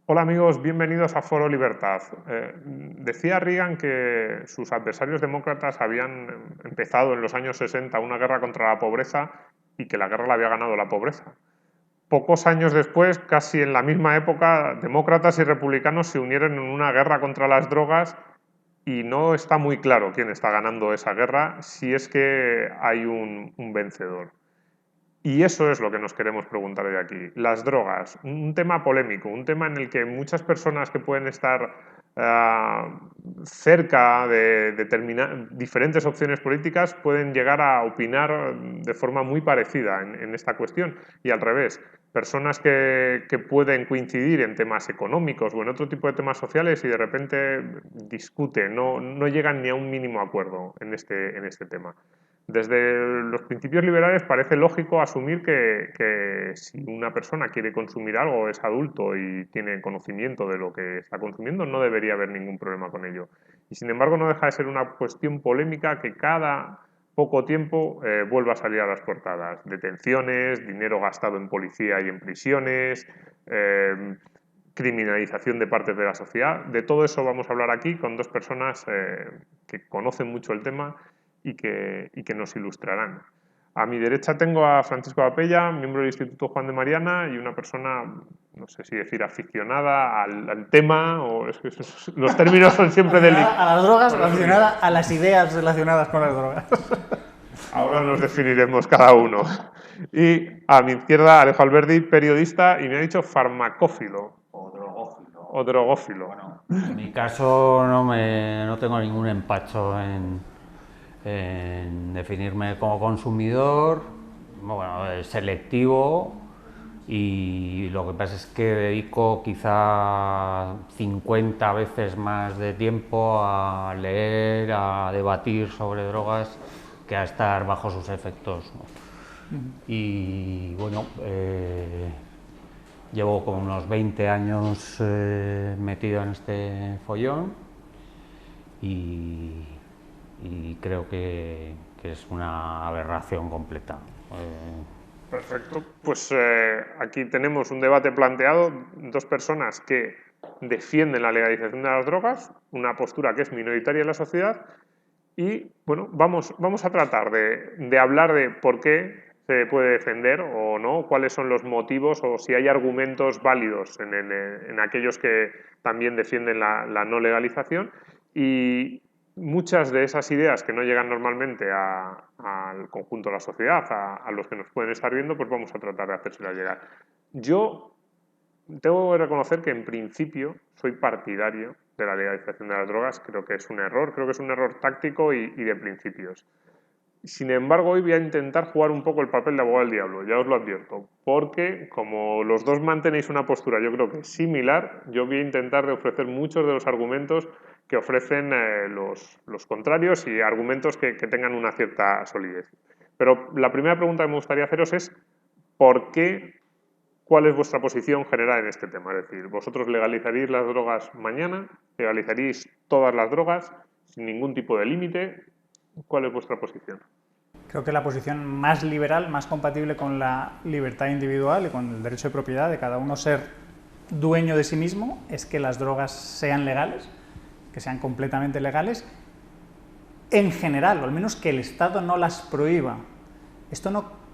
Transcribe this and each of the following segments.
Hola amigos, bienvenidos a Foro Libertad. Decía Reagan que sus adversarios demócratas habían empezado en los años 60 una guerra contra la pobreza y que la guerra la había ganado la pobreza. Pocos años después, casi en la misma época, demócratas y republicanos se unieron en una guerra contra las drogas y no está muy claro quién está ganando esa guerra, si es que hay un vencedor. Y eso es lo que nos queremos preguntar de aquí. Las drogas, un tema polémico, un tema en el que muchas personas que pueden estar cerca de diferentes opciones políticas pueden llegar a opinar de forma muy parecida en esta cuestión. Y al revés, personas que pueden coincidir en temas económicos o en otro tipo de temas sociales y de repente discuten, no llegan ni a un mínimo acuerdo en este tema. Desde los principios liberales parece lógico asumir que si una persona quiere consumir algo, es adulto y tiene conocimiento de lo que está consumiendo, no debería haber ningún problema con ello. Y sin embargo no deja de ser una cuestión polémica que cada poco tiempo vuelve a salir a las portadas. Detenciones, dinero gastado en policía y en prisiones, criminalización de partes de la sociedad. De todo eso vamos a hablar aquí con dos personas que conocen mucho el tema y que nos ilustrarán. A mi derecha tengo a Francisco Apella, miembro del Instituto Juan de Mariana y una persona, no sé si decir aficionada al tema, o los términos son siempre Aficionada a las drogas o delicados. aficionada a las ideas relacionadas con las drogas. Ahora nos definiremos cada uno. Y a mi izquierda, Alejo Alberdi, periodista, y me ha dicho farmacófilo. O drogófilo. O drogófilo. Bueno, en mi caso no tengo ningún empacho en definirme como consumidor, bueno, selectivo, y lo que pasa es que dedico quizá 50 veces más de tiempo a leer, a debatir sobre drogas, que a estar bajo sus efectos, ¿no? Y bueno, llevo como unos 20 años metido en este follón y creo que es una aberración completa. Perfecto. Pues aquí tenemos un debate planteado, dos personas que defienden la legalización de las drogas, una postura que es minoritaria en la sociedad, y bueno, vamos a tratar de hablar de por qué se puede defender o no, cuáles son los motivos o si hay argumentos válidos en aquellos que también defienden la no legalización. Y muchas de esas ideas que no llegan normalmente al conjunto de la sociedad, a los que nos pueden estar viendo, pues vamos a tratar de hacérselas llegar. Yo tengo que reconocer que en principio soy partidario de la legalización de las drogas, creo que es un error táctico y de principios. Sin embargo, hoy voy a intentar jugar un poco el papel de abogado del diablo, ya os lo advierto, porque como los dos mantenéis una postura, yo creo que similar, yo voy a intentar de ofrecer muchos de los argumentos que ofrecen los contrarios y argumentos que tengan una cierta solidez. Pero la primera pregunta que me gustaría haceros es ¿por qué? ¿Cuál es vuestra posición general en este tema? Es decir, ¿vosotros legalizaríais las drogas mañana? ¿Legalizaríais todas las drogas sin ningún tipo de límite? ¿Cuál es vuestra posición? Creo que la posición más liberal, más compatible con la libertad individual y con el derecho de propiedad de cada uno ser dueño de sí mismo, es que las drogas sean legales, que sean completamente legales, en general, o al menos que el Estado no las prohíba. Esto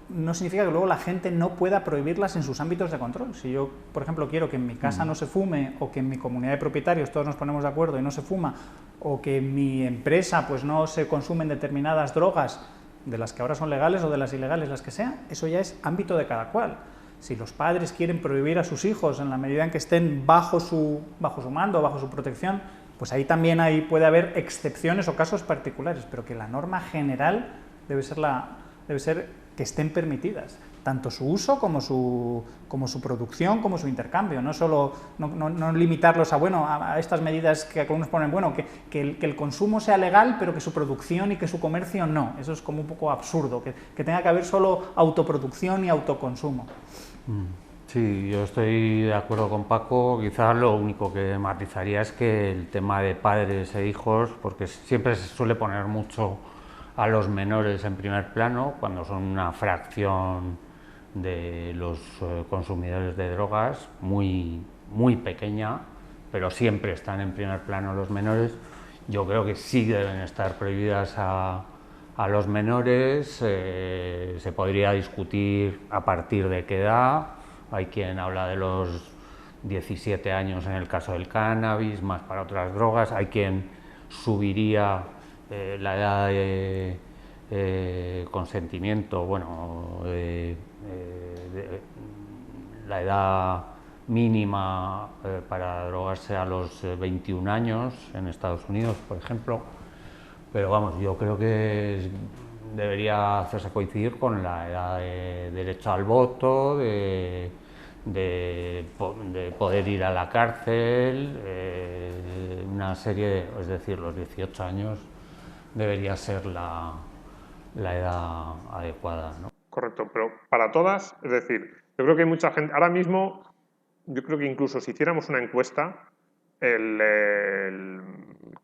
no significa que luego la gente no pueda prohibirlas en sus ámbitos de control. Si yo, por ejemplo, quiero que en mi casa no se fume, o que en mi comunidad de propietarios todos nos ponemos de acuerdo y no se fuma, o que en mi empresa pues no se consumen determinadas drogas, de las que ahora son legales o de las ilegales, las que sean, eso ya es ámbito de cada cual. Si los padres quieren prohibir a sus hijos en la medida en que estén bajo su mando, bajo su protección, pues ahí también puede haber excepciones o casos particulares, pero que la norma general debe ser que estén permitidas, tanto su uso como su producción, como su intercambio, no solo no limitarlos a estas medidas que algunos ponen, que el consumo sea legal, pero que su producción y que su comercio no. Eso es como un poco absurdo, que tenga que haber solo autoproducción y autoconsumo. Sí, yo estoy de acuerdo con Paco. Quizás lo único que matizaría es que el tema de padres e hijos, porque siempre se suele poner mucho a los menores en primer plano cuando son una fracción de los consumidores de drogas muy muy pequeña, pero siempre están en primer plano los menores. Yo creo que sí deben estar prohibidas a los menores. Se podría discutir a partir de qué edad. Hay quien habla de los 17 años en el caso del cannabis, más para otras drogas. Hay quien subiría la edad de consentimiento, bueno, la edad mínima para drogarse a los 21 años en Estados Unidos, por ejemplo. Pero vamos, yo creo que debería hacerse coincidir con la edad de derecho al voto, de poder ir a la cárcel, una serie, es decir, los 18 años debería ser la edad adecuada, ¿no? Correcto, pero para todas, es decir, yo creo que hay mucha gente, ahora mismo, yo creo que incluso si hiciéramos una encuesta, el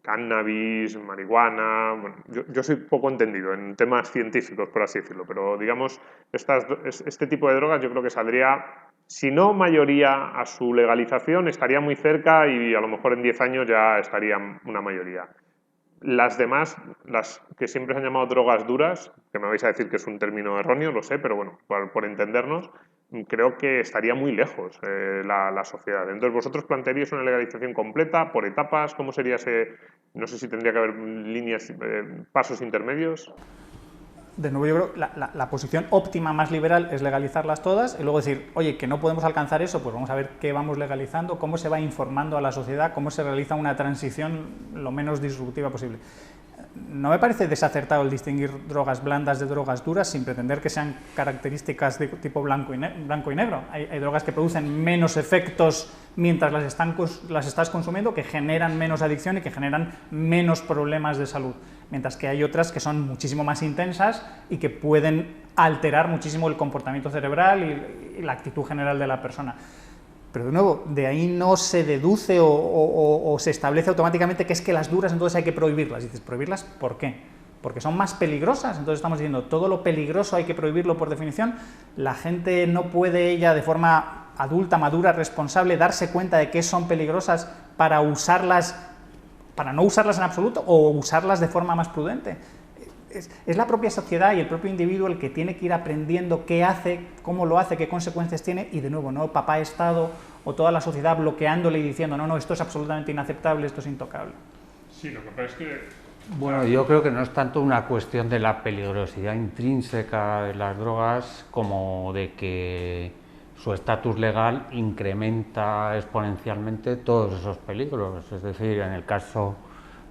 cannabis, marihuana, bueno, yo soy poco entendido en temas científicos, por así decirlo, pero digamos, este tipo de drogas yo creo que saldría, si no mayoría a su legalización, estaría muy cerca y a lo mejor en 10 años ya estaría una mayoría. Las demás, las que siempre se han llamado drogas duras, que me vais a decir que es un término erróneo, lo sé, pero bueno, por entendernos, creo que estaría muy lejos la sociedad. Entonces, ¿vosotros plantearíais una legalización completa, por etapas? ¿Cómo sería ese...? No sé si tendría que haber líneas, pasos intermedios. De nuevo, yo creo que la posición óptima más liberal es legalizarlas todas y luego decir, oye, que no podemos alcanzar eso, pues vamos a ver qué vamos legalizando, cómo se va informando a la sociedad, cómo se realiza una transición lo menos disruptiva posible. No me parece desacertado el distinguir drogas blandas de drogas duras sin pretender que sean características de tipo blanco y negro. Hay drogas que producen menos efectos mientras las estás consumiendo, que generan menos adicción y que generan menos problemas de salud. Mientras que hay otras que son muchísimo más intensas y que pueden alterar muchísimo el comportamiento cerebral y la actitud general de la persona. Pero de nuevo, de ahí no se deduce o se establece automáticamente que es que las duras entonces hay que prohibirlas. Y dices, ¿prohibirlas por qué? Porque son más peligrosas. Entonces estamos diciendo, todo lo peligroso hay que prohibirlo por definición. La gente no puede ella de forma adulta, madura, responsable, darse cuenta de que son peligrosas para usarlas, para no usarlas en absoluto o usarlas de forma más prudente. Es la propia sociedad y el propio individuo el que tiene que ir aprendiendo qué hace, cómo lo hace, qué consecuencias tiene, y de nuevo, no papá Estado o toda la sociedad bloqueándole y diciendo, no, esto es absolutamente inaceptable, esto es intocable. Sí, lo que pasa es que... Bueno, yo creo que no es tanto una cuestión de la peligrosidad intrínseca de las drogas como de que su estatus legal incrementa exponencialmente todos esos peligros. Es decir, en el caso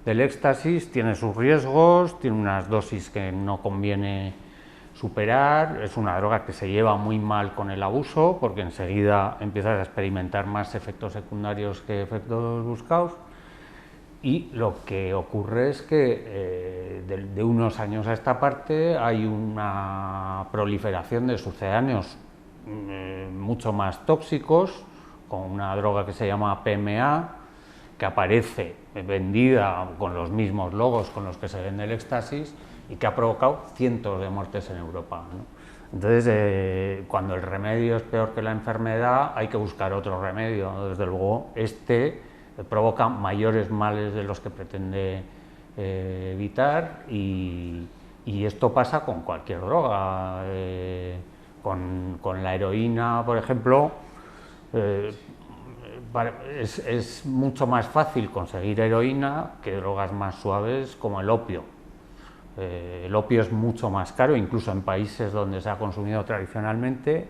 del éxtasis tiene sus riesgos, tiene unas dosis que no conviene superar, es una droga que se lleva muy mal con el abuso porque enseguida empiezas a experimentar más efectos secundarios que efectos buscados, y lo que ocurre es que de unos años a esta parte hay una proliferación de sucedáneos mucho más tóxicos, con una droga que se llama PMA, que aparece vendida con los mismos logos con los que se vende el éxtasis y que ha provocado cientos de muertes en Europa, ¿no? Entonces, cuando el remedio es peor que la enfermedad, hay que buscar otro remedio. Desde luego, este provoca mayores males de los que pretende evitar, y esto pasa con cualquier droga. Con la heroína, por ejemplo, es mucho más fácil conseguir heroína que drogas más suaves como el opio. El opio es mucho más caro, incluso en países donde se ha consumido tradicionalmente,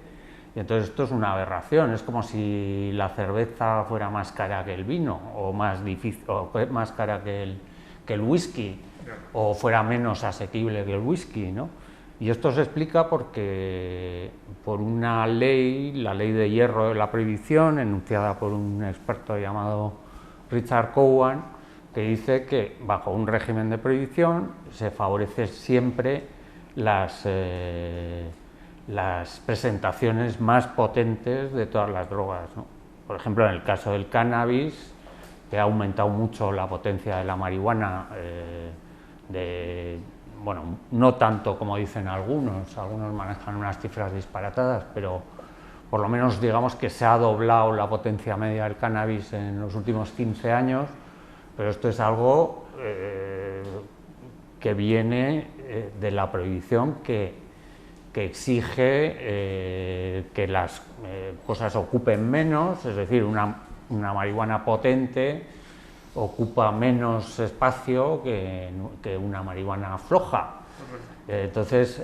y entonces esto es una aberración. Es como si la cerveza fuera más cara que el vino, o más cara que el whisky, o fuera menos asequible que el whisky, ¿no? Y esto se explica porque por una ley, la ley de hierro de la prohibición, enunciada por un experto llamado Richard Cowan, que dice que bajo un régimen de prohibición se favorece siempre las presentaciones más potentes de todas las drogas, ¿no? Por ejemplo, en el caso del cannabis, que ha aumentado mucho la potencia de la marihuana, bueno, no tanto como dicen algunos manejan unas cifras disparatadas, pero por lo menos digamos que se ha doblado la potencia media del cannabis en los últimos 15 años, pero esto es algo que viene de la prohibición que exige que las cosas ocupen menos, es decir, una marihuana potente ocupa menos espacio que una marihuana floja. Entonces,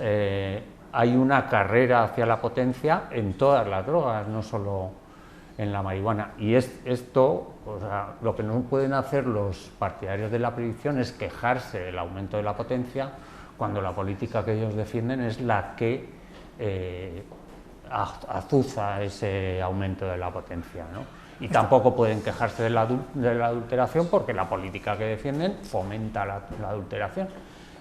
hay una carrera hacia la potencia en todas las drogas, no solo en la marihuana. Y esto, o sea, lo que no pueden hacer los partidarios de la prohibición es quejarse del aumento de la potencia cuando la política que ellos defienden es la que azuza ese aumento de la potencia, ¿no? Y tampoco pueden quejarse de la adulteración porque la política que defienden fomenta la adulteración.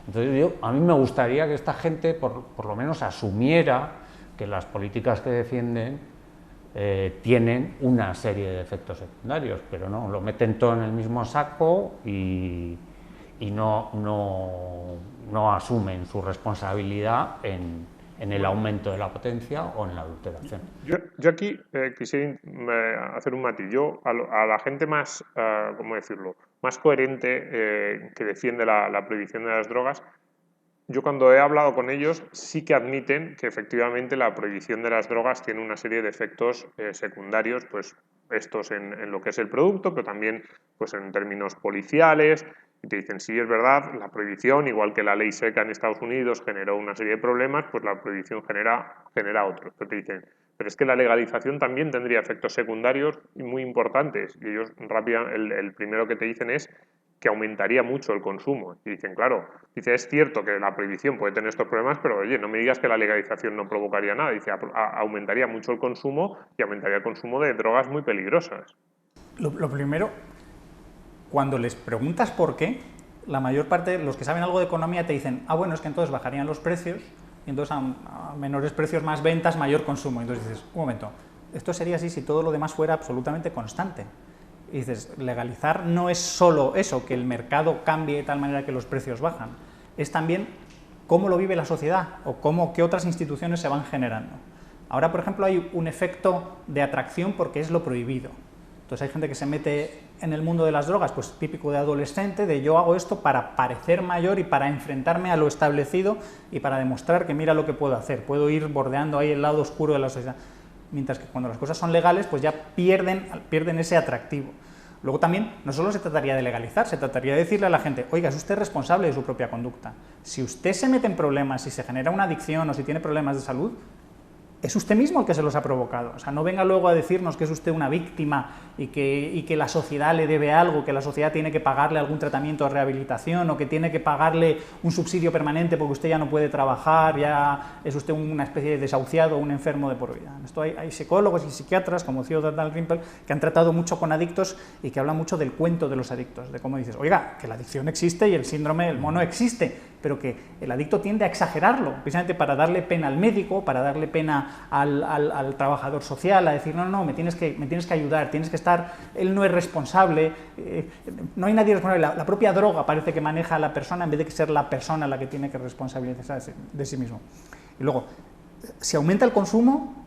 Entonces a mí me gustaría que esta gente por lo menos asumiera que las políticas que defienden tienen una serie de efectos secundarios, pero no, lo meten todo en el mismo saco y no asumen su responsabilidad en el aumento de la potencia o en la adulteración. Yo aquí quisiera hacer un matiz. Yo a la gente más, ¿cómo decirlo?, más coherente que defiende la prohibición de las drogas, yo cuando he hablado con ellos sí que admiten que efectivamente la prohibición de las drogas tiene una serie de efectos secundarios, pues estos en lo que es el producto, pero también pues en términos policiales. Y te dicen, sí, es verdad, la prohibición, igual que la ley seca en Estados Unidos generó una serie de problemas, pues la prohibición genera otros. Pero te dicen, pero es que la legalización también tendría efectos secundarios muy importantes. Y ellos el primero que te dicen es que aumentaría mucho el consumo. Y dicen, claro, dice, es cierto que la prohibición puede tener estos problemas, pero oye, no me digas que la legalización no provocaría nada. Dice, aumentaría mucho el consumo y aumentaría el consumo de drogas muy peligrosas. Lo primero, cuando les preguntas por qué, la mayor parte de los que saben algo de economía te dicen, ah, bueno, es que entonces bajarían los precios y entonces a menores precios, más ventas, mayor consumo. Entonces dices, un momento, esto sería así si todo lo demás fuera absolutamente constante. Y dices, legalizar no es solo eso, que el mercado cambie de tal manera que los precios bajan, es también cómo lo vive la sociedad o qué otras instituciones se van generando. Ahora, por ejemplo, hay un efecto de atracción porque es lo prohibido. Entonces hay gente que se mete en el mundo de las drogas, pues típico de adolescente, de yo hago esto para parecer mayor y para enfrentarme a lo establecido y para demostrar que mira lo que puedo hacer, puedo ir bordeando ahí el lado oscuro de la sociedad. Mientras que cuando las cosas son legales, pues ya pierden ese atractivo. Luego también, no solo se trataría de legalizar, se trataría de decirle a la gente, oiga, es usted responsable de su propia conducta. Si usted se mete en problemas, si se genera una adicción o si tiene problemas de salud, es usted mismo el que se los ha provocado. O sea, no venga luego a decirnos que es usted una víctima y que la sociedad le debe algo, que la sociedad tiene que pagarle algún tratamiento de rehabilitación o que tiene que pagarle un subsidio permanente porque usted ya no puede trabajar, ya es usted una especie de desahuciado o un enfermo de por vida. Esto hay psicólogos y psiquiatras como Theodore Rimpel que han tratado mucho con adictos y que hablan mucho del cuento de los adictos, de cómo dices, oiga, que la adicción existe y el síndrome del mono existe, pero que el adicto tiende a exagerarlo, precisamente para darle pena al médico, para darle pena al trabajador social, a decir, no, me tienes que ayudar, tienes que estar, él no es responsable, no hay nadie responsable, la propia droga parece que maneja a la persona en vez de que ser la persona la que tiene que responsabilizarse de sí mismo. Y luego, si aumenta el consumo,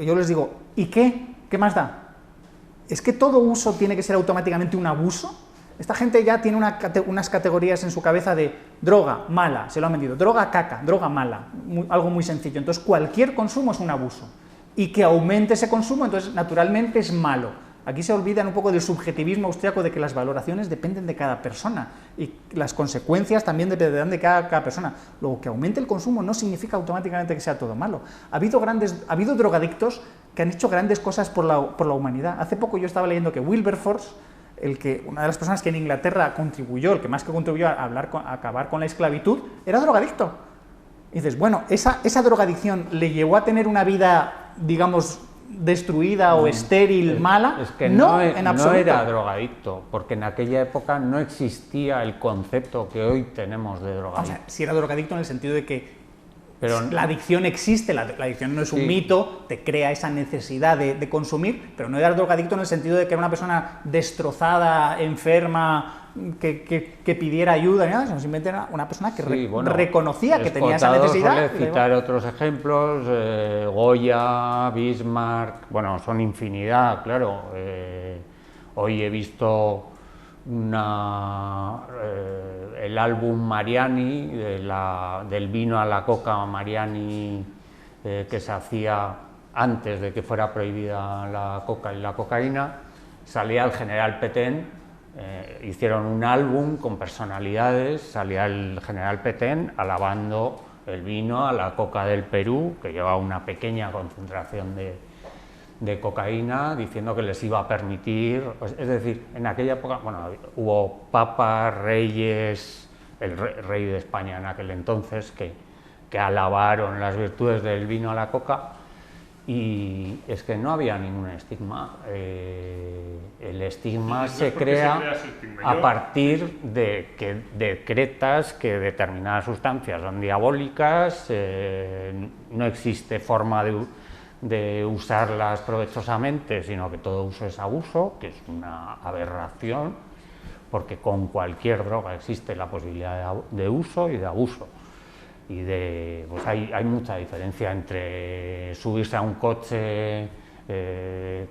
yo les digo, ¿y qué? ¿Qué más da? ¿Es que todo uso tiene que ser automáticamente un abuso? Esta gente ya tiene unas categorías en su cabeza de droga, mala, se lo han vendido, droga, caca, droga, mala, algo muy sencillo. Entonces cualquier consumo es un abuso. Y que aumente ese consumo, entonces naturalmente es malo. Aquí se olvidan un poco del subjetivismo austriaco de que las valoraciones dependen de cada persona y las consecuencias también dependerán de cada persona. Luego, que aumente el consumo no significa automáticamente que sea todo malo. Ha habido drogadictos que han hecho grandes cosas por la humanidad. Hace poco yo estaba leyendo que Wilberforce, una de las personas que en Inglaterra contribuyó, el que más que contribuyó a acabar con la esclavitud, era drogadicto. Y dices, bueno, esa drogadicción le llevó a tener una vida, digamos, destruida o estéril, mala. Es que no, en absoluto. No era drogadicto, porque en aquella época no existía el concepto que hoy tenemos de drogadicto. O sea, si era drogadicto en el sentido de que Pero la adicción existe, la adicción no es un Sí. mito, te crea esa necesidad de consumir, pero no eras drogadicto en el sentido de que era una persona destrozada, enferma, que pidiera ayuda, ni nada, sino simplemente era una persona que Sí, bueno, reconocía que tenía esa Escotado necesidad. suele citar otros ejemplos, Goya, Bismarck, bueno, son infinidad, claro. Hoy he visto el álbum Mariani, del vino a la coca Mariani, que se hacía antes de que fuera prohibida la coca y la cocaína. Salía el general Petén, hicieron un álbum con personalidades, salía el general Petén alabando el vino a la coca del Perú, que llevaba una pequeña concentración de cocaína, diciendo que les iba a permitir, es decir, en aquella época, bueno, hubo papas, reyes, el rey de España en aquel entonces, que alabaron las virtudes del vino a la coca, y es que no había ningún estigma. El estigma se crea a partir de que decretas que determinadas sustancias son diabólicas, no existe forma de usarlas provechosamente, sino que todo uso es abuso, que es una aberración, porque con cualquier droga existe la posibilidad de uso y de abuso. Y pues hay mucha diferencia entre subirse a un coche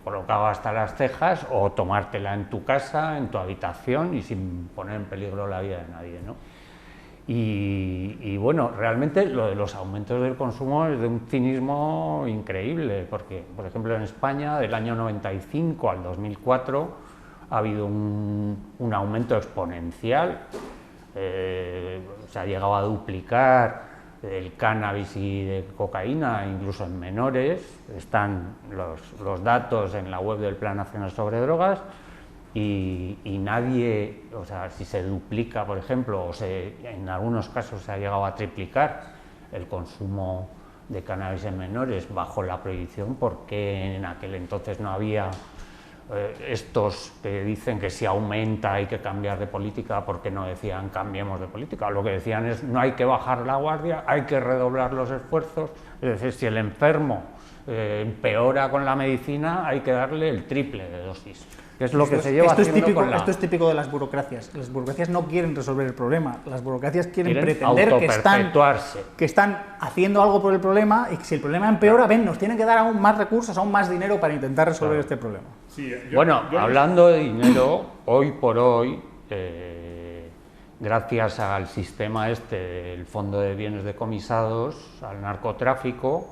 colocado hasta las cejas o tomártela en tu casa, en tu habitación y sin poner en peligro la vida de nadie, ¿no? Y bueno, realmente lo de los aumentos del consumo es de un cinismo increíble, porque, por ejemplo, en España, del año 95 al 2004, ha habido un aumento exponencial. Se ha llegado a duplicar el cannabis y de cocaína, incluso en menores. Están los datos en la web del Plan Nacional sobre Drogas. Y nadie, o sea, si se duplica, por ejemplo, o en algunos casos se ha llegado a triplicar el consumo de cannabis en menores bajo la prohibición, porque en aquel entonces no había estos que dicen que si aumenta hay que cambiar de política, porque no decían cambiemos de política, lo que decían es no hay que bajar la guardia, hay que redoblar los esfuerzos, es decir, si el enfermo empeora con la medicina hay que darle el triple de dosis. Es lo que se lleva esto haciendo esto es típico de las burocracias. Las burocracias no quieren resolver el problema. Las burocracias quieren pretender que están haciendo algo por el problema, y que si el problema empeora, nos tienen que dar aún más recursos, aún más dinero para intentar resolver este problema. Sí, hablando de dinero, hoy por hoy, gracias al sistema del Fondo de Bienes Decomisados, al narcotráfico,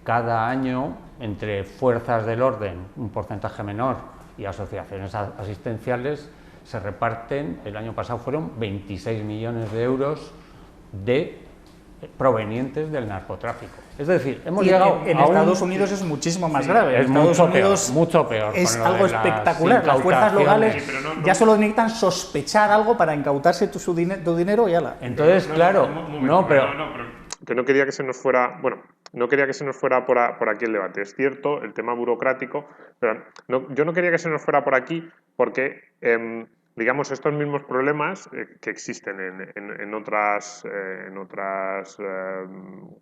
cada año entre fuerzas del orden, un porcentaje menor, y asociaciones asistenciales, se reparten, el año pasado fueron 26 millones de euros provenientes del narcotráfico. Es decir, hemos llegado en Estados Unidos es muchísimo más grave. Es mucho peor. Es algo espectacular. Las fuerzas legales ya solo necesitan sospechar algo para incautarse tu dinero y ala. Entonces, claro, que no quería que se nos fuera, no quería que se nos fuera por aquí el debate. Es cierto, el tema burocrático, pero yo no quería que se nos fuera por aquí porque, digamos, estos mismos problemas que existen en otras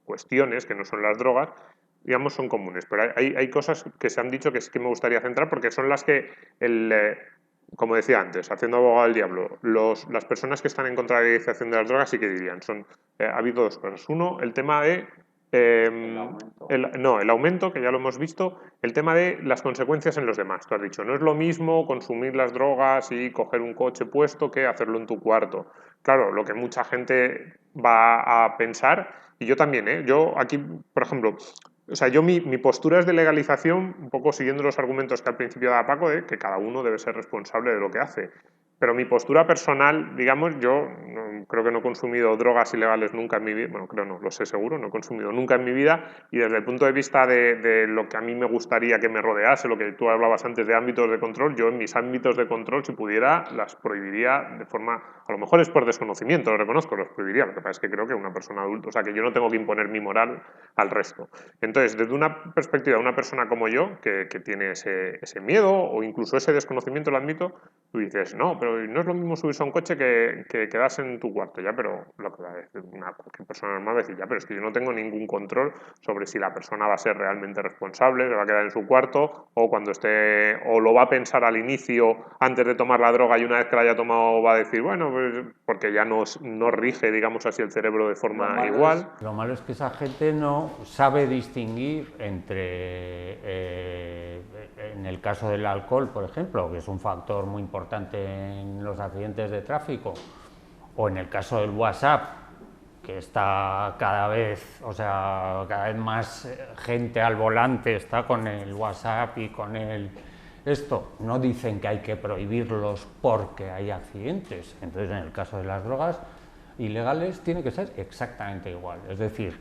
cuestiones que no son las drogas, digamos, son comunes. Pero hay cosas que se han dicho que sí que me gustaría centrar, porque son las que, como decía antes, haciendo abogado del diablo, las personas que están en contra de la legalización de las drogas sí que dirían. Ha habido dos cosas. Uno, el tema de el aumento, que ya lo hemos visto, el tema de las consecuencias en los demás. Tú has dicho, no es lo mismo consumir las drogas y coger un coche puesto que hacerlo en tu cuarto. Claro, lo que mucha gente va a pensar, y yo también, yo aquí, por ejemplo, mi postura es de legalización, un poco siguiendo los argumentos que al principio daba Paco, de que cada uno debe ser responsable de lo que hace. Pero mi postura personal, digamos, yo creo que no he consumido drogas ilegales nunca en mi vida, bueno, creo no, lo sé seguro, no he consumido nunca en mi vida, y desde el punto de vista de lo que a mí me gustaría que me rodease, lo que tú hablabas antes de ámbitos de control, yo en mis ámbitos de control, si pudiera, las prohibiría de forma, a lo mejor es por desconocimiento, lo reconozco, los prohibiría, lo que pasa es que creo que una persona adulta, o sea, que yo no tengo que imponer mi moral al resto. Entonces, desde una perspectiva de una persona como yo, que tiene ese miedo o incluso ese desconocimiento, lo admito, tú dices, no, pero no es lo mismo subirse a un coche que quedarse en tu cuarto ya, pero lo que va a decir cualquier persona normal va a decir, ya, pero es que yo no tengo ningún control sobre si la persona va a ser realmente responsable, se va a quedar en su cuarto, o cuando esté, o lo va a pensar al inicio, antes de tomar la droga, y una vez que la haya tomado va a decir, bueno, pues, porque ya no rige, digamos así, el cerebro de forma igual. Lo malo es que esa gente no sabe distinguir entre, en el caso del alcohol, por ejemplo, que es un factor muy importante en los accidentes de tráfico, o en el caso del WhatsApp, que está cada vez, o sea, cada vez más gente al volante está con el WhatsApp y con el... Esto, no dicen que hay que prohibirlos porque hay accidentes. Entonces, en el caso de las drogas ilegales tiene que ser exactamente igual. Es decir,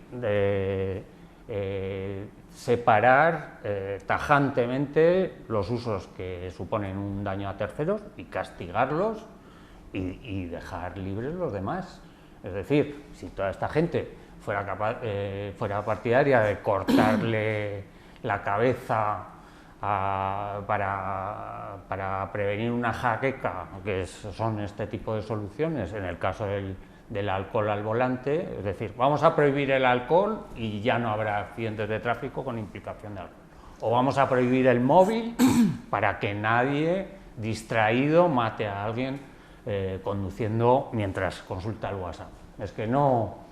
separar tajantemente los usos que suponen un daño a terceros y castigarlos y dejar libres los demás. Es decir, si toda esta gente fuera partidaria de cortarle la cabeza para prevenir una jaqueca, que son este tipo de soluciones, en el caso del alcohol al volante, es decir, vamos a prohibir el alcohol y ya no habrá accidentes de tráfico con implicación de alcohol. O vamos a prohibir el móvil para que nadie distraído mate a alguien conduciendo mientras consulta el WhatsApp. Es que no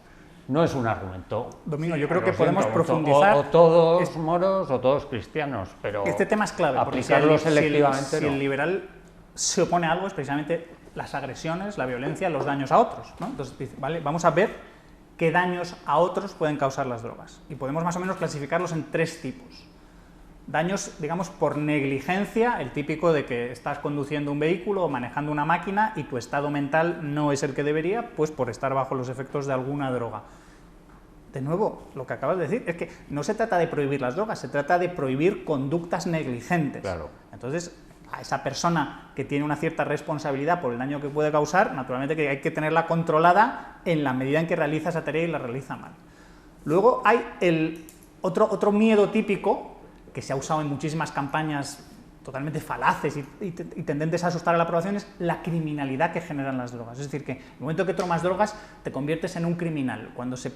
es un argumento. Domingo, yo creo que podemos profundizar. O todos moros o todos cristianos, pero este tema es clave, aplicarlo selectivamente. Si el liberal se opone a algo es precisamente las agresiones, la violencia, los daños a otros, ¿no? Entonces, vale, vamos a ver qué daños a otros pueden causar las drogas. Y podemos más o menos clasificarlos en 3 tipos. Daños, digamos, por negligencia, el típico de que estás conduciendo un vehículo o manejando una máquina y tu estado mental no es el que debería, pues por estar bajo los efectos de alguna droga. De nuevo, lo que acabas de decir es que no se trata de prohibir las drogas, se trata de prohibir conductas negligentes. Claro. Entonces, a esa persona que tiene una cierta responsabilidad por el daño que puede causar, naturalmente que hay que tenerla controlada en la medida en que realiza esa tarea y la realiza mal. Luego hay el otro miedo típico que se ha usado en muchísimas campañas totalmente falaces y tendentes a asustar a la población, es la criminalidad que generan las drogas. Es decir, que en el momento que tomas drogas te conviertes en un criminal. Cuando se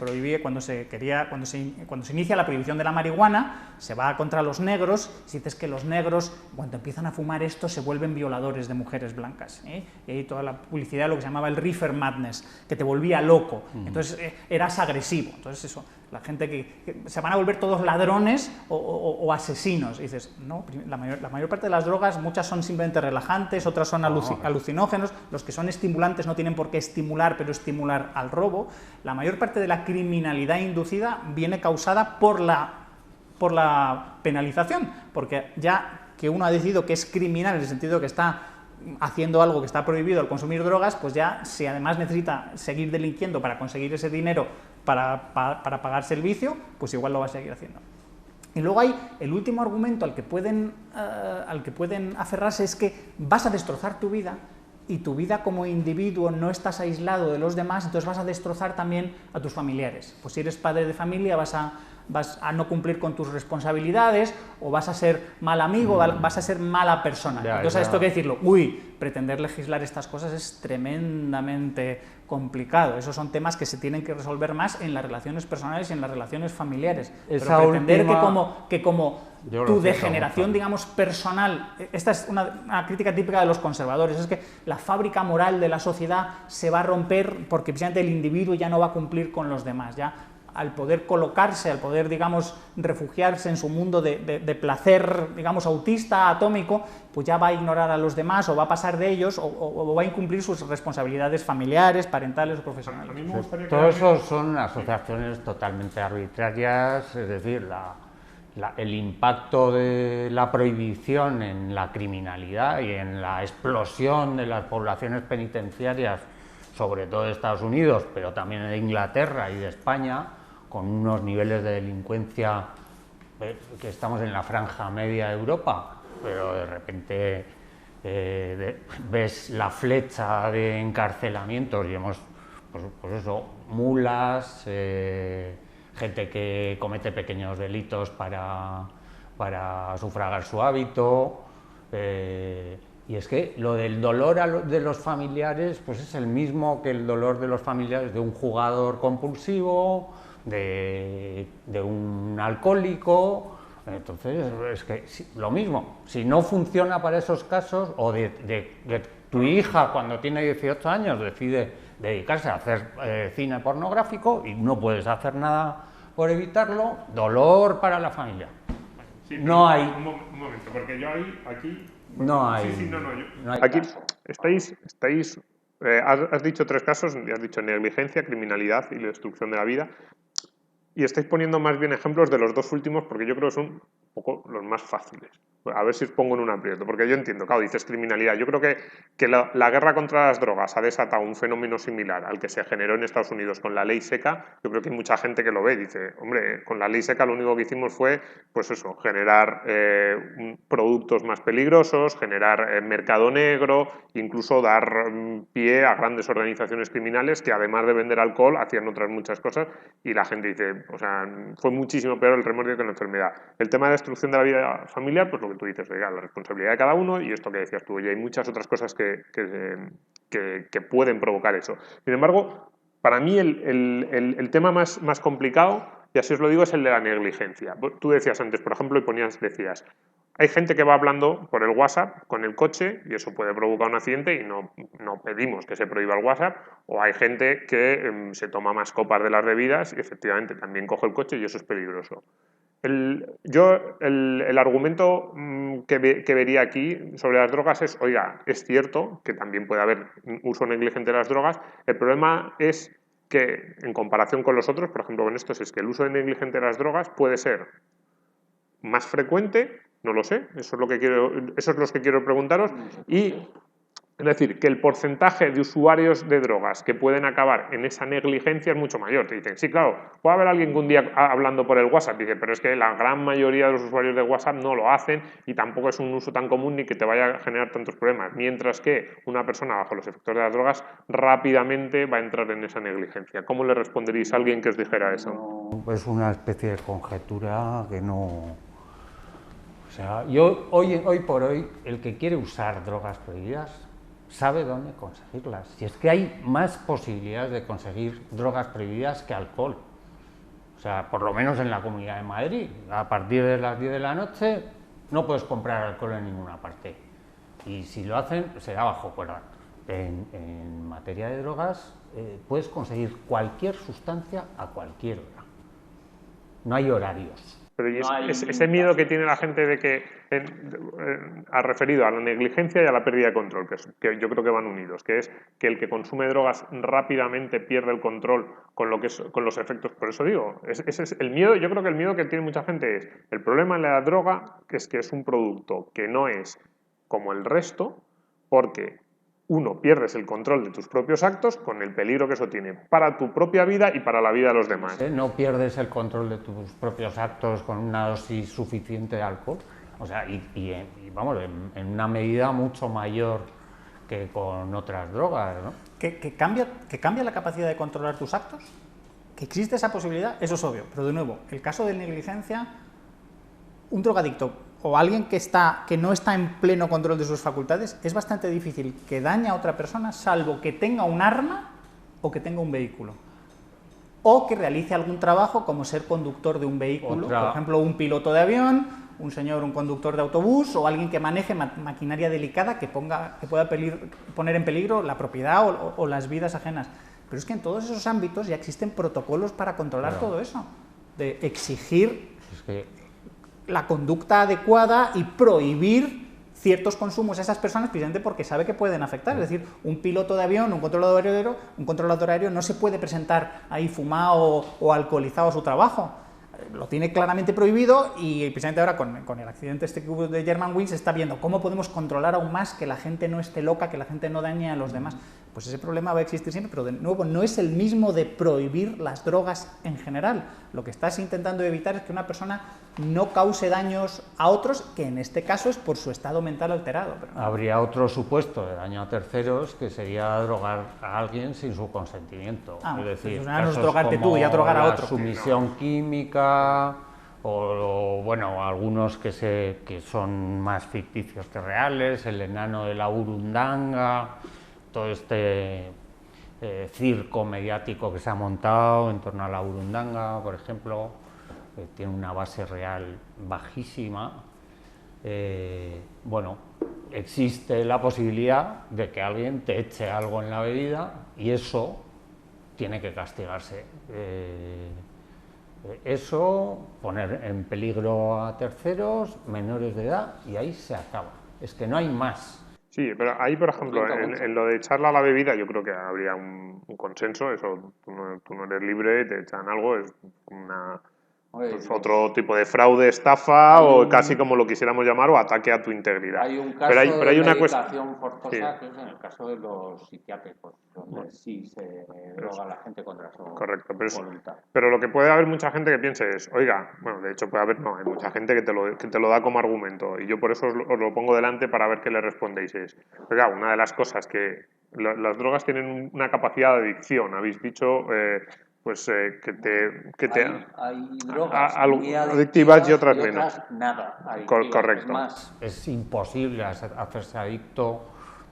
inicia la prohibición de la marihuana, se va contra los negros, y dices que los negros, cuando empiezan a fumar esto, se vuelven violadores de mujeres blancas, ¿eh? Y ahí toda la publicidad de lo que se llamaba el reefer madness, que te volvía loco. Entonces eras agresivo. Entonces eso, la gente que se van a volver todos ladrones o asesinos. Y dices, no, la mayor parte de las drogas, muchas son simplemente relajantes, otras son alucinógenos, los que son estimulantes no tienen por qué estimular, pero estimular al robo. La mayor parte de la criminalidad inducida viene causada por la penalización, porque ya que uno ha decidido que es criminal en el sentido que está haciendo algo que está prohibido al consumir drogas, pues ya si además necesita seguir delinquiendo para conseguir ese dinero para pagarse el vicio, pues igual lo va a seguir haciendo. Y luego hay el último argumento al que pueden aferrarse, es que vas a destrozar tu vida, y tu vida como individuo no estás aislado de los demás, entonces vas a destrozar también a tus familiares. Pues si eres padre de familia vas a no cumplir con tus responsabilidades, o vas a ser mal amigo, vas a ser mala persona. Entonces esto hay que decirlo, pretender legislar estas cosas es tremendamente complicado. Esos son temas que se tienen que resolver más en las relaciones personales y en las relaciones familiares. Pero pretender que como tu degeneración, digamos, personal, esta es una crítica típica de los conservadores, es que la fábrica moral de la sociedad se va a romper porque precisamente el individuo ya no va a cumplir con los demás, ya al poder colocarse, al poder, digamos, refugiarse en su mundo de placer, digamos, autista, atómico, pues ya va a ignorar a los demás, o va a pasar de ellos, o va a incumplir sus responsabilidades familiares, parentales o profesionales. Todo eso son asociaciones totalmente arbitrarias, es decir, el impacto de la prohibición en la criminalidad y en la explosión de las poblaciones penitenciarias, sobre todo de Estados Unidos, pero también de Inglaterra y de España, con unos niveles de delincuencia que estamos en la franja media de Europa, pero de repente ves la flecha de encarcelamientos y hemos, pues eso, mulas, gente que comete pequeños delitos para sufragar su hábito, Y es que lo del dolor de los familiares, pues es el mismo que el dolor de los familiares de un jugador compulsivo, de un alcohólico. Entonces, es que lo mismo, si no funciona para esos casos, o de tu hija cuando tiene 18 años decide dedicarse a hacer cine pornográfico y no puedes hacer nada por evitarlo, dolor para la familia. Sí, no hay... Un momento, porque yo aquí... No hay... Sí, no, no hay aquí caso. has dicho 3 casos, has dicho negligencia, criminalidad y la destrucción de la vida. Y estáis poniendo más bien ejemplos de los 2 últimos porque yo creo que son un poco los más fáciles. A ver si os pongo en un aprieto, porque yo entiendo, claro, dices criminalidad. Yo creo que la guerra contra las drogas ha desatado un fenómeno similar al que se generó en Estados Unidos con la ley seca. Yo creo que hay mucha gente que lo ve y dice, hombre, con la ley seca lo único que hicimos fue, pues eso, generar productos más peligrosos, generar mercado negro, incluso dar pie a grandes organizaciones criminales que además de vender alcohol hacían otras muchas cosas y la gente dice, o sea, fue muchísimo peor el remedio que la enfermedad. El tema de destrucción de la vida familiar, pues lo que tú dices, oiga, la responsabilidad de cada uno y esto que decías tú, y hay muchas otras cosas que pueden provocar eso. Sin embargo, para mí el tema más complicado, y así os lo digo, es el de la negligencia. Tú decías antes, por ejemplo, y decías, hay gente que va hablando por el WhatsApp con el coche y eso puede provocar un accidente y no pedimos que se prohíba el WhatsApp, o hay gente que se toma más copas de las debidas y efectivamente también coge el coche y eso es peligroso. El argumento que vería aquí sobre las drogas es, oiga, es cierto que también puede haber uso negligente de las drogas, el problema es que en comparación con los otros, por ejemplo con estos, es que el uso negligente de las drogas puede ser más frecuente, no lo sé, eso es lo que quiero preguntaros, y es decir, que el porcentaje de usuarios de drogas que pueden acabar en esa negligencia es mucho mayor. Te dicen, sí, claro, puede haber alguien que un día hablando por el WhatsApp dice, pero es que la gran mayoría de los usuarios de WhatsApp no lo hacen y tampoco es un uso tan común ni que te vaya a generar tantos problemas. Mientras que una persona bajo los efectos de las drogas rápidamente va a entrar en esa negligencia. ¿Cómo le responderéis a alguien que os dijera eso? Es una especie de conjetura que no... O sea, yo hoy por hoy, el que quiere usar drogas prohibidas sabe dónde conseguirlas. Si es que hay más posibilidades de conseguir drogas prohibidas que alcohol. O sea, por lo menos en la Comunidad de Madrid, a partir de las 10 de la noche no puedes comprar alcohol en ninguna parte. Y si lo hacen, será bajo cuerda. En materia de drogas, puedes conseguir cualquier sustancia a cualquier hora. No hay horarios. Pero ese miedo que tiene la gente de que ha referido a la negligencia y a la pérdida de control, que yo creo que van unidos, que es que el que consume drogas rápidamente pierde el control con los efectos. Por eso digo, ese es el miedo. Yo creo que el miedo que tiene mucha gente es el problema en la droga, que es un producto que no es como el resto, porque uno, pierdes el control de tus propios actos con el peligro que eso tiene para tu propia vida y para la vida de los demás. No pierdes el control de tus propios actos con una dosis suficiente de alcohol, o sea, vamos, en una medida mucho mayor que con otras drogas, ¿no? ¿Que cambia la capacidad de controlar tus actos? ¿Que existe esa posibilidad? Eso es obvio, pero de nuevo, el caso de negligencia, un drogadicto o alguien que no está en pleno control de sus facultades, es bastante difícil que dañe a otra persona, salvo que tenga un arma o que tenga un vehículo. O que realice algún trabajo como ser conductor de un vehículo, por ejemplo, un piloto de avión, un conductor de autobús o alguien que maneje maquinaria delicada que pueda poner en peligro la propiedad o las vidas ajenas. Pero es que en todos esos ámbitos ya existen protocolos para controlar todo eso, de exigir la conducta adecuada y prohibir ciertos consumos a esas personas precisamente porque sabe que pueden afectar. Es decir, un piloto de avión, un controlador aéreo no se puede presentar ahí fumado o alcoholizado a su trabajo. Lo tiene claramente prohibido y precisamente ahora con el accidente que hubo de Germanwings se está viendo cómo podemos controlar aún más que la gente no esté loca, que la gente no dañe a los demás. Pues ese problema va a existir siempre, pero de nuevo no es el mismo de prohibir las drogas en general. Lo que estás intentando evitar es que una persona no cause daños a otros, que en este caso es por su estado mental alterado. Habría otro supuesto de daño a terceros, que sería drogar a alguien sin su consentimiento. Es decir, pues no es drogarte tú y a drogar a otro. Sumisión química o bueno, algunos que son más ficticios que reales, el enano de la Burundanga, todo este circo mediático que se ha montado en torno a la Burundanga, por ejemplo, tiene una base real bajísima. Bueno, existe la posibilidad de que alguien te eche algo en la bebida y eso tiene que castigarse. Eso, poner en peligro a terceros, menores de edad, y ahí se acaba. Es que no hay más. Sí, pero ahí, por ejemplo, en lo de echarla a la bebida, yo creo que habría un consenso. Eso, tú no eres libre, te echan algo, es pues otro tipo de fraude, estafa, o casi como lo quisiéramos llamar, o ataque a tu integridad. Hay un caso pero hay de una medicación forzosa, sí, que es en el caso de los psiquiátricos, donde sí se droga a la gente contra su correcto, voluntad. pero lo que puede haber mucha gente que piense es, oiga, bueno, de hecho puede haber, no, hay mucha gente que te lo da como argumento, y yo por eso os lo pongo delante para ver qué le respondéis. Es, oiga, una de las cosas que las drogas tienen una capacidad de adicción, habéis dicho, pues que te Hay drogas muy adictivas y otras menos. Nada. Correcto. Es más, es imposible hacerse adicto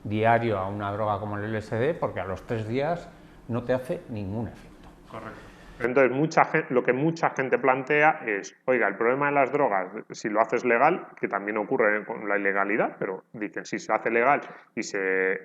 diario a una droga como el LSD porque a los 3 días no te hace ningún efecto. Correcto. Entonces, lo que mucha gente plantea es, oiga, el problema de las drogas, si lo haces legal, que también ocurre con la ilegalidad, pero dicen, si se hace legal y se,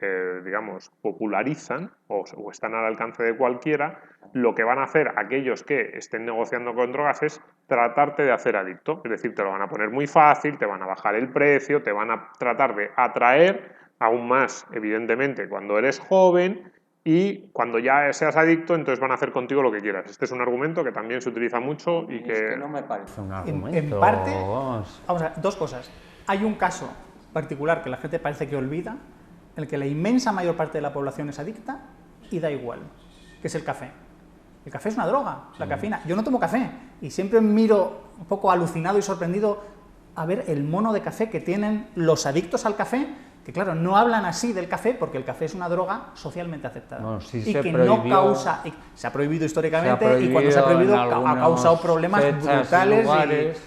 digamos, popularizan o están al alcance de cualquiera, lo que van a hacer aquellos que estén negociando con drogas es tratarte de hacer adicto. Es decir, te lo van a poner muy fácil, te van a bajar el precio, te van a tratar de atraer aún más, evidentemente, cuando eres joven. Y cuando ya seas adicto, entonces van a hacer contigo lo que quieras. Este es un argumento que también se utiliza mucho y que... Es que no me parece un argumento. En parte, vamos a ver, dos cosas. Hay un caso particular que la gente parece que olvida, en el que la inmensa mayor parte de la población es adicta y da igual, que es el café. El café es una droga, la cafeína. Yo no tomo café y siempre miro un poco alucinado y sorprendido a ver el mono de café que tienen los adictos al café, que claro, no hablan así del café porque el café es una droga socialmente aceptada. No, sí y se que prohibió, no causa... Se ha prohibido históricamente y cuando se ha en prohibido ha causado problemas brutales.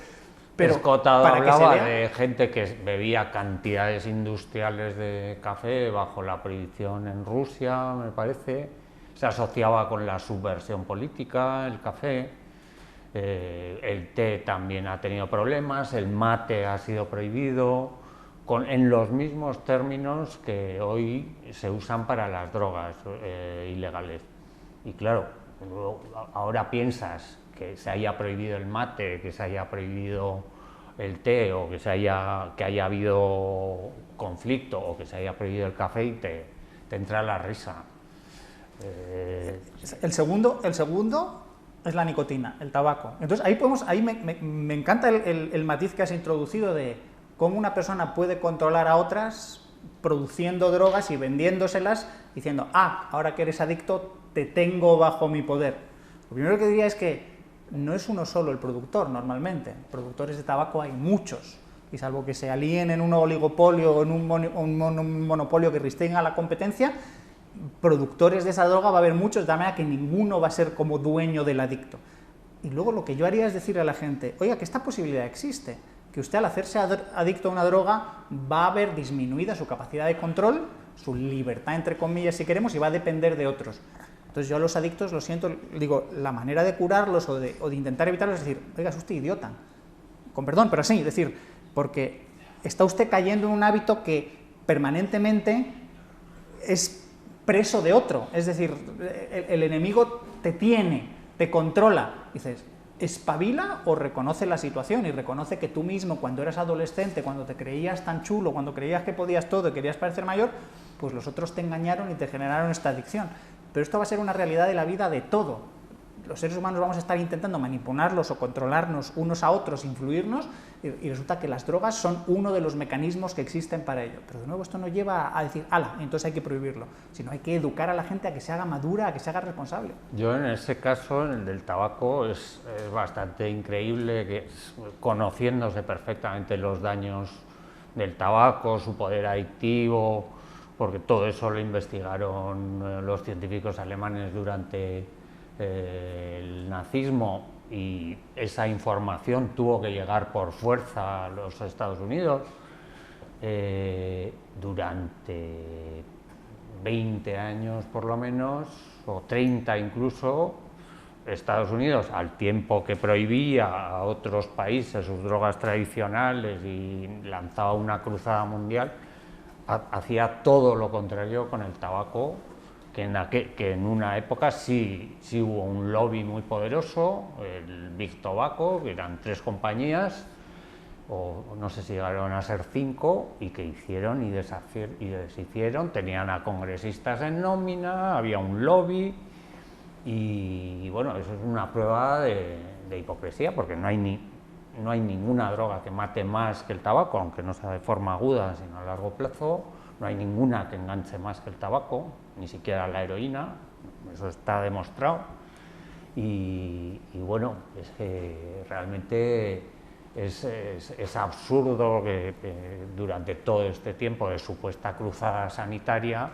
Pero Escotado para hablaba que se vea, de gente que bebía cantidades industriales de café bajo la prohibición en Rusia, me parece. Se asociaba con la subversión política, el café. El té también ha tenido problemas, el mate ha sido prohibido, en los mismos términos que hoy se usan para las drogas ilegales. Y claro, ahora piensas que se haya prohibido el mate, que se haya prohibido el té, o que haya habido conflicto, o que se haya prohibido el café, y te entra la risa. El segundo es la nicotina, el tabaco. Entonces ahí me encanta el matiz que has introducido de cómo una persona puede controlar a otras produciendo drogas y vendiéndoselas, diciendo, ahora que eres adicto, te tengo bajo mi poder. Lo primero que diría es que no es uno solo el productor, normalmente. Productores de tabaco hay muchos, y salvo que se alíen en un oligopolio o en un monopolio que restrinja la competencia, productores de esa droga va a haber muchos, de manera que ninguno va a ser como dueño del adicto. Y luego lo que yo haría es decirle a la gente, oiga, que esta posibilidad existe, que usted al hacerse adicto a una droga va a ver disminuida su capacidad de control, su libertad, entre comillas, si queremos, y va a depender de otros. Entonces yo a los adictos, lo siento, digo, la manera de curarlos o de intentar evitarlos es decir, oiga, es usted idiota, con perdón, pero así, es decir, porque está usted cayendo en un hábito que permanentemente es preso de otro, es decir, el enemigo te tiene, te controla. Dices, espabila o reconoce la situación y reconoce que tú mismo, cuando eras adolescente, cuando te creías tan chulo, cuando creías que podías todo y querías parecer mayor, pues los otros te engañaron y te generaron esta adicción. Pero esto va a ser una realidad de la vida de todo. Los seres humanos vamos a estar intentando manipularlos o controlarnos unos a otros, influirnos, y resulta que las drogas son uno de los mecanismos que existen para ello. Pero de nuevo esto no lleva a decir, entonces hay que prohibirlo, sino hay que educar a la gente a que se haga madura, a que se haga responsable. Yo en ese caso, en el del tabaco, es bastante increíble que, conociéndose perfectamente los daños del tabaco, su poder adictivo, porque todo eso lo investigaron los científicos alemanes durante el nazismo, y esa información tuvo que llegar por fuerza a los Estados Unidos. Durante 20 años por lo menos, o 30 incluso, Estados Unidos, al tiempo que prohibía a otros países sus drogas tradicionales y lanzaba una cruzada mundial, hacía todo lo contrario con el tabaco, que en una época sí hubo un lobby muy poderoso, el Big Tobacco, que eran 3 compañías, o no sé si llegaron a ser 5, y que hicieron y deshicieron, tenían a congresistas en nómina, había un lobby, y bueno, eso es una prueba de hipocresía, porque no hay ninguna droga que mate más que el tabaco, aunque no sea de forma aguda, sino a largo plazo. No hay ninguna que enganche más que el tabaco, ni siquiera la heroína, eso está demostrado. Y bueno, es que realmente es absurdo que durante todo este tiempo de supuesta cruzada sanitaria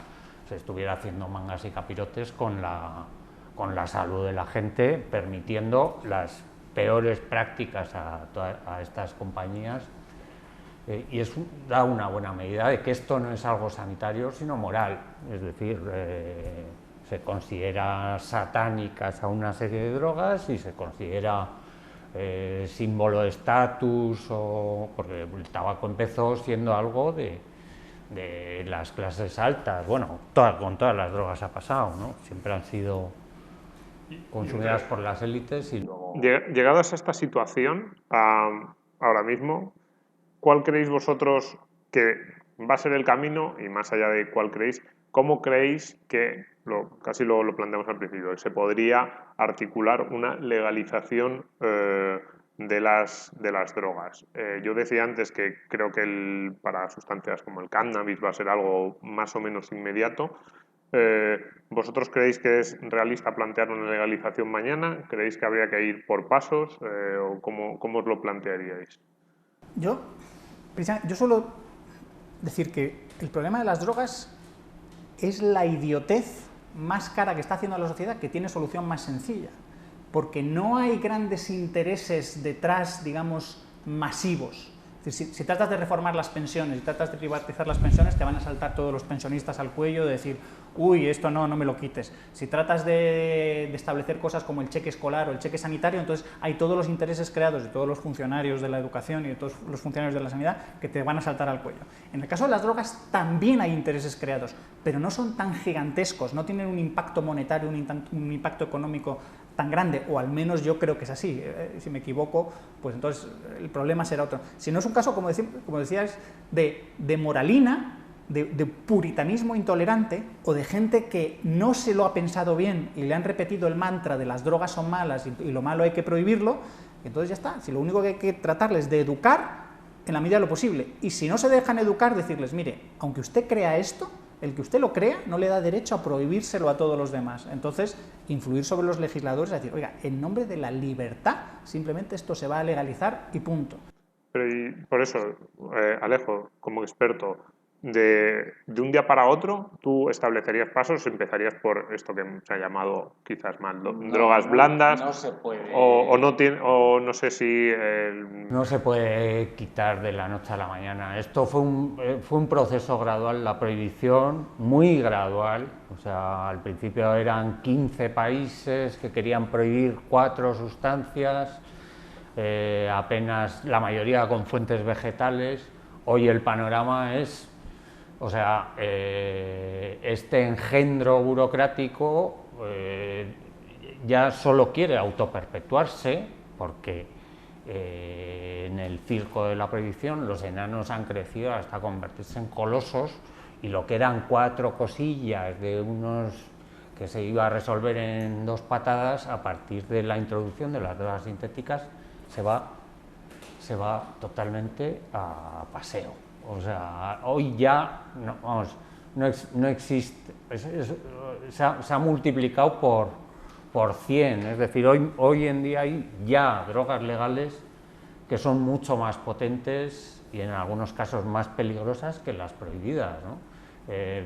se estuviera haciendo mangas y capirotes con la salud de la gente, permitiendo las peores prácticas a estas compañías, y da una buena medida de que esto no es algo sanitario sino moral, es decir, se considera satánicas a una serie de drogas y se considera símbolo de estatus, porque el tabaco empezó siendo algo de las clases altas. Bueno, con todas las drogas ha pasado, ¿no? Siempre han sido consumidas por las élites y luego... Llegados a esta situación, ahora mismo, ¿cuál creéis vosotros que va a ser el camino? Y más allá de cuál creéis, ¿cómo creéis que, casi lo planteamos al principio, se podría articular una legalización de las drogas? Yo decía antes que creo que para sustancias como el cannabis va a ser algo más o menos inmediato. ¿Vosotros creéis que es realista plantear una legalización mañana? ¿Creéis que habría que ir por pasos? ¿O cómo os lo plantearíais? Yo suelo decir que el problema de las drogas es la idiotez más cara que está haciendo la sociedad, que tiene solución más sencilla, porque no hay grandes intereses detrás, digamos, masivos. Es decir, si tratas de reformar las pensiones, si tratas de privatizar las pensiones, te van a saltar todos los pensionistas al cuello de decir, uy, esto no me lo quites. Si tratas de establecer cosas como el cheque escolar o el cheque sanitario, entonces hay todos los intereses creados de todos los funcionarios de la educación y de todos los funcionarios de la sanidad que te van a saltar al cuello. En el caso de las drogas también hay intereses creados, pero no son tan gigantescos, no tienen un impacto monetario, un impacto económico tan grande, o al menos yo creo que es así. Si me equivoco, pues entonces el problema será otro. Si no es un caso, como decías, de moralina, de puritanismo intolerante, o de gente que no se lo ha pensado bien y le han repetido el mantra de las drogas son malas y lo malo hay que prohibirlo, entonces ya está. Si lo único que hay que tratarles es de educar en la medida de lo posible, y si no se dejan educar, decirles, mire, aunque usted crea esto, el que usted lo crea no le da derecho a prohibírselo a todos los demás. Entonces, influir sobre los legisladores, es decir, oiga, en nombre de la libertad, simplemente esto se va a legalizar y punto. Pero y por eso, Alejo, como experto, de un día para otro, ¿tú establecerías pasos? ¿Empezarías por esto que se ha llamado quizás mal drogas blandas? No se puede. O no sé si... No se puede quitar de la noche a la mañana. Esto fue un proceso gradual, la prohibición muy gradual. O sea, al principio eran 15 países que querían prohibir 4 sustancias, apenas la mayoría con fuentes vegetales. Hoy el panorama es... O sea, este engendro burocrático ya solo quiere autoperpetuarse, porque en el circo de la prohibición los enanos han crecido hasta convertirse en colosos, y lo que eran 4 cosillas de unos que se iba a resolver en 2 patadas, a partir de la introducción de las drogas sintéticas se va totalmente a paseo. O sea, hoy ya no existe, se ha multiplicado por 100, es decir, hoy en día hay ya drogas legales que son mucho más potentes y en algunos casos más peligrosas que las prohibidas, ¿no?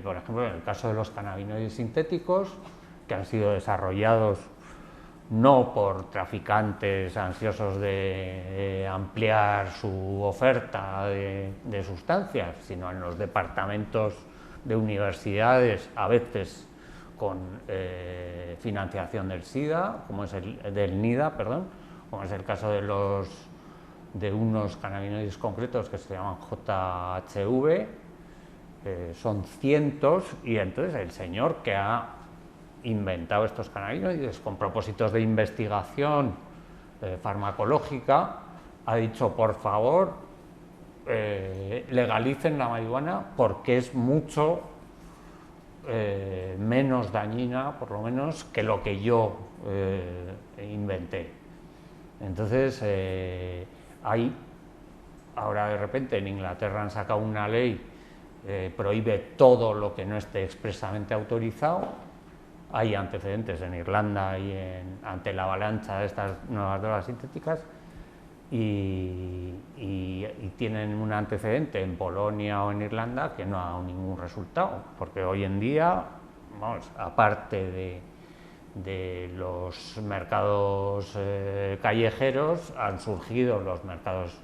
Por ejemplo, en el caso de los cannabinoides sintéticos, que han sido desarrollados no por traficantes ansiosos de ampliar su oferta de sustancias, sino en los departamentos de universidades, a veces con financiación del SIDA, como es del NIDA, perdón, como es el caso de unos cannabinoides concretos que se llaman JHV, son cientos, y entonces el señor que ha inventado estos cannabinoides con propósitos de investigación farmacológica ha dicho, por favor, legalicen la marihuana porque es mucho menos dañina, por lo menos, que lo que yo inventé. Entonces, ahora de repente en Inglaterra han sacado una ley, prohíbe todo lo que no esté expresamente autorizado. Hay antecedentes en Irlanda y ante la avalancha de estas nuevas drogas sintéticas, y tienen un antecedente en Polonia o en Irlanda que no ha dado ningún resultado, porque hoy en día, vamos, aparte de los mercados callejeros, han surgido los mercados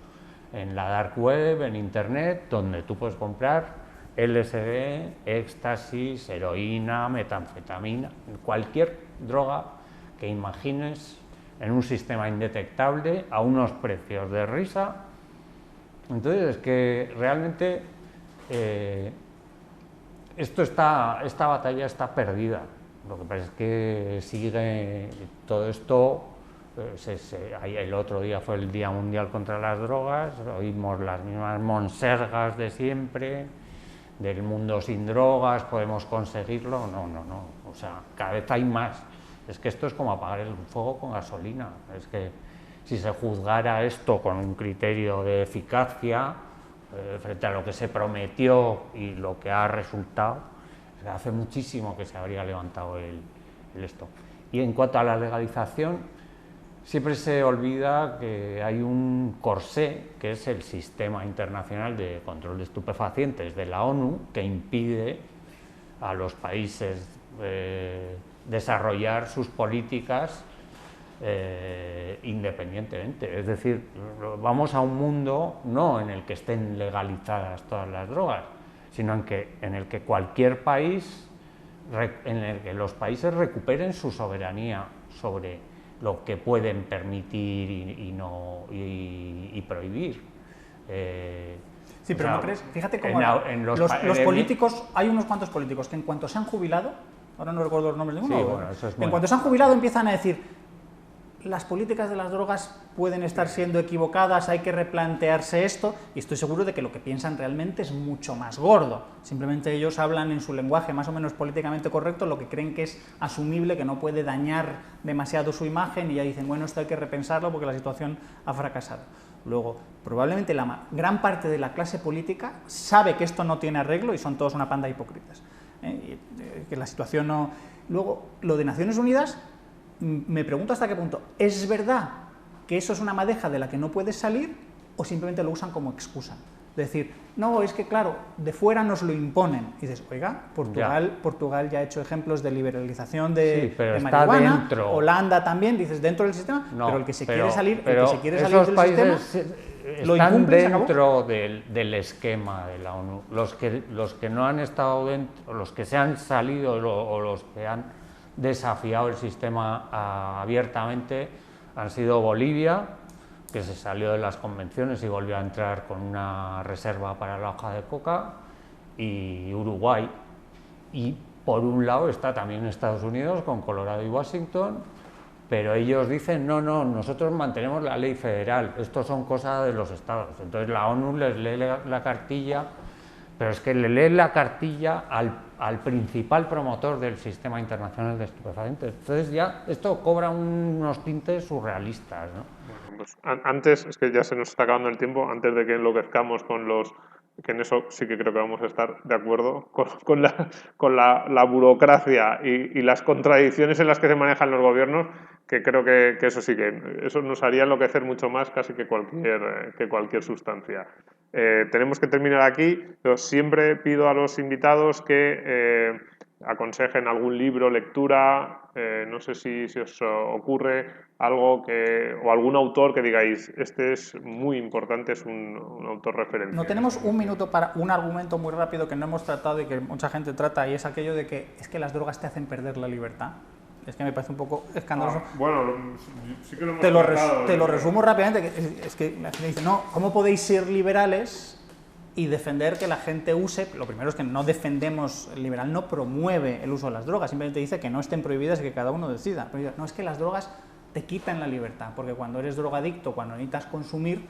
en la dark web, en internet, donde tú puedes comprar LSD, éxtasis, heroína, metanfetamina, cualquier droga que imagines en un sistema indetectable a unos precios de risa. Entonces, es que realmente esta batalla está perdida. Lo que pasa es que sigue todo esto. El otro día fue el Día Mundial contra las Drogas, oímos las mismas monsergas de siempre, del mundo sin drogas, podemos conseguirlo. No, o sea, cada vez hay más. Es que esto es como apagar el fuego con gasolina. Es que si se juzgara esto con un criterio de eficacia frente a lo que se prometió y lo que ha resultado, hace muchísimo que se habría levantado el esto. Y en cuanto a la legalización, siempre se olvida que hay un corsé, que es el Sistema Internacional de Control de Estupefacientes de la ONU, que impide a los países desarrollar sus políticas independientemente. Es decir, vamos a un mundo no en el que estén legalizadas todas las drogas, sino en el que cualquier país, en el que los países recuperen su soberanía sobre lo que pueden permitir y prohibir. Sí, pero ¿no crees? Fíjate cómo los políticos, hay unos cuantos políticos que en cuanto se han jubilado, ahora no recuerdo los nombres de ninguno, sí, bueno, eso es en cuanto se han jubilado empiezan a decir: las políticas de las drogas pueden estar siendo equivocadas, hay que replantearse esto, y estoy seguro de que lo que piensan realmente es mucho más gordo. Simplemente ellos hablan en su lenguaje más o menos políticamente correcto, lo que creen que es asumible, que no puede dañar demasiado su imagen, y ya dicen, bueno, esto hay que repensarlo porque la situación ha fracasado. Luego, probablemente la gran parte de la clase política sabe que esto no tiene arreglo y son todos una panda de hipócritas. Que la situación no... Luego, lo de Naciones Unidas, me pregunto hasta qué punto es verdad que eso es una madeja de la que no puedes salir, o simplemente lo usan como excusa. Es decir, no, es que claro, de fuera nos lo imponen. Y dices, oiga, Portugal ya ha hecho ejemplos de liberalización de marihuana, dentro. Holanda también, dices, dentro del sistema, no, pero el que se quiere salir, del sistema lo incumple, dentro del esquema de la ONU. Los que no han estado dentro, los que se han salido o los que han desafiado el sistema abiertamente han sido Bolivia, que se salió de las convenciones y volvió a entrar con una reserva para la hoja de coca, y Uruguay. Y por un lado está también Estados Unidos con Colorado y Washington, pero ellos dicen, no, nosotros mantenemos la ley federal, esto son cosas de los estados. Entonces la ONU les lee la cartilla, pero es que le lee la cartilla al principal promotor del Sistema Internacional de Estupefacientes. Entonces ya esto cobra unos tintes surrealistas, ¿no? Bueno, pues antes, es que ya se nos está acabando el tiempo, antes de que enloquezcamos con los... que en eso sí que creo que vamos a estar de acuerdo, con la burocracia y las contradicciones en las que se manejan los gobiernos, que creo que eso sí que eso nos haría enloquecer mucho más casi que cualquier sustancia. Tenemos que terminar aquí, pero siempre pido a los invitados que aconsejen algún libro, lectura, no sé si os ocurre algo o algún autor que digáis, este es muy importante, es un autor referencia. No tenemos un minuto para un argumento muy rápido que no hemos tratado y que mucha gente trata, y es aquello de que es que las drogas te hacen perder la libertad. Es que me parece un poco escandaloso. Bueno, sí que lo hemos Te lo resumo rápidamente. Es que la gente dice, no, ¿cómo podéis ser liberales y defender que la gente use? Lo primero es que no defendemos, el liberal no promueve el uso de las drogas, simplemente dice que no estén prohibidas y que cada uno decida. Pero no, es que las drogas te quitan la libertad, porque cuando eres drogadicto, cuando necesitas consumir,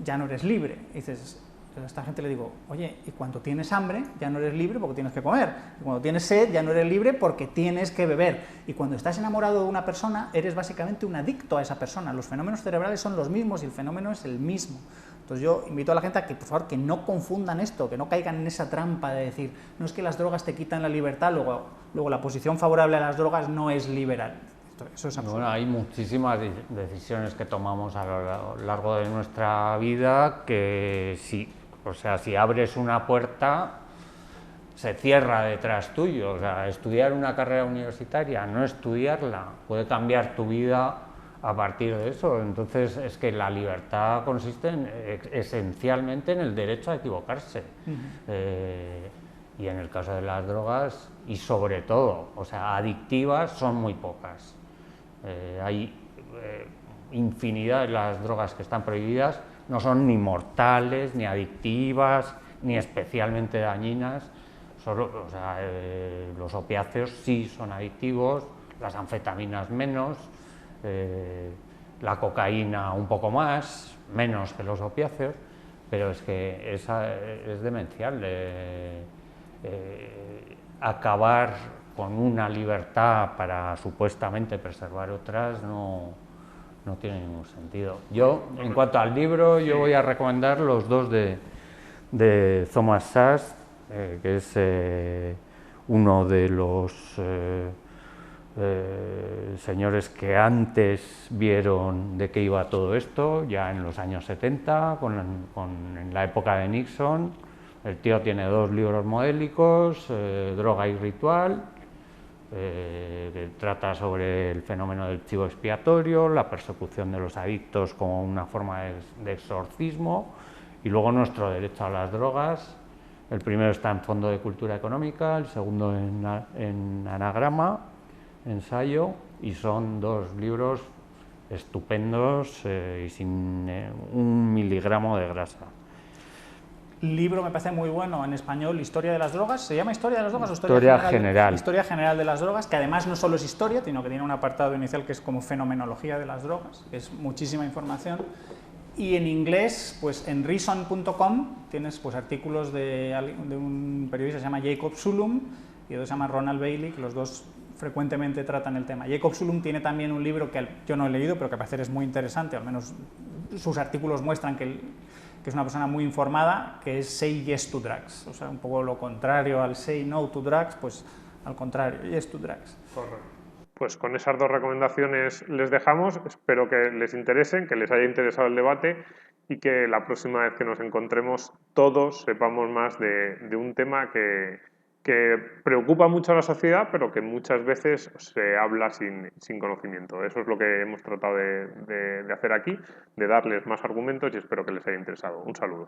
ya no eres libre. Y dices, a esta gente le digo, oye, y cuando tienes hambre ya no eres libre porque tienes que comer, y cuando tienes sed ya no eres libre porque tienes que beber, y cuando estás enamorado de una persona eres básicamente un adicto a esa persona. Los fenómenos cerebrales son los mismos y el fenómeno es el mismo. Entonces yo invito a la gente a que, por favor, que no confundan esto, que no caigan en esa trampa de decir, no es que las drogas te quitan la libertad, luego la posición favorable a las drogas no es liberal. Eso es absurdo. Bueno, hay muchísimas decisiones que tomamos a lo largo de nuestra vida que si abres una puerta se cierra detrás tuyo. O sea, estudiar una carrera universitaria, no estudiarla, puede cambiar tu vida a partir de eso. Entonces es que la libertad consiste esencialmente en el derecho a equivocarse. Y en el caso de las drogas, y sobre todo, o sea, adictivas son muy pocas. Hay infinidad de las drogas que están prohibidas, no son ni mortales, ni adictivas, ni especialmente dañinas. Los opiáceos sí son adictivos, las anfetaminas menos, la cocaína un poco más, menos que los opiáceos, pero es que es demencial. Acabar con una libertad para supuestamente preservar otras no tiene ningún sentido. Yo, en cuanto al libro, yo voy a recomendar los dos de Thomas Szasz, que es uno de los señores que antes vieron de qué iba todo esto, ya en los años 70, en la época de Nixon. El tío tiene 2 libros modélicos, Droga y Ritual, que trata sobre el fenómeno del chivo expiatorio, la persecución de los adictos como una forma de exorcismo, y luego Nuestro derecho a las drogas. El primero está en Fondo de Cultura Económica, el segundo en Anagrama, ensayo, y son 2 libros estupendos y sin 1 miligramo de grasa. Libro me parece muy bueno en español, Historia de las drogas. ¿Se llama Historia de las drogas o Historia general? Historia general de las drogas, que además no solo es historia, sino que tiene un apartado inicial que es como fenomenología de las drogas, que es muchísima información. Y en inglés, pues en reason.com tienes pues artículos de un periodista que se llama Jacob Sulum y otro se llama Ronald Bailey, que los dos frecuentemente tratan el tema. Jacob Sulum tiene también un libro que yo no he leído, pero que a parecer es muy interesante, al menos sus artículos muestran que es una persona muy informada, que es Say Yes to Drugs, o sea, un poco lo contrario al Say No to Drugs, pues al contrario, Yes to Drugs. Correcto. Pues con esas 2 recomendaciones les dejamos, espero que les interesen, que les haya interesado el debate y que la próxima vez que nos encontremos todos sepamos más de un tema que preocupa mucho a la sociedad, pero que muchas veces se habla sin conocimiento. Eso es lo que hemos tratado de hacer aquí, de darles más argumentos, y espero que les haya interesado. Un saludo.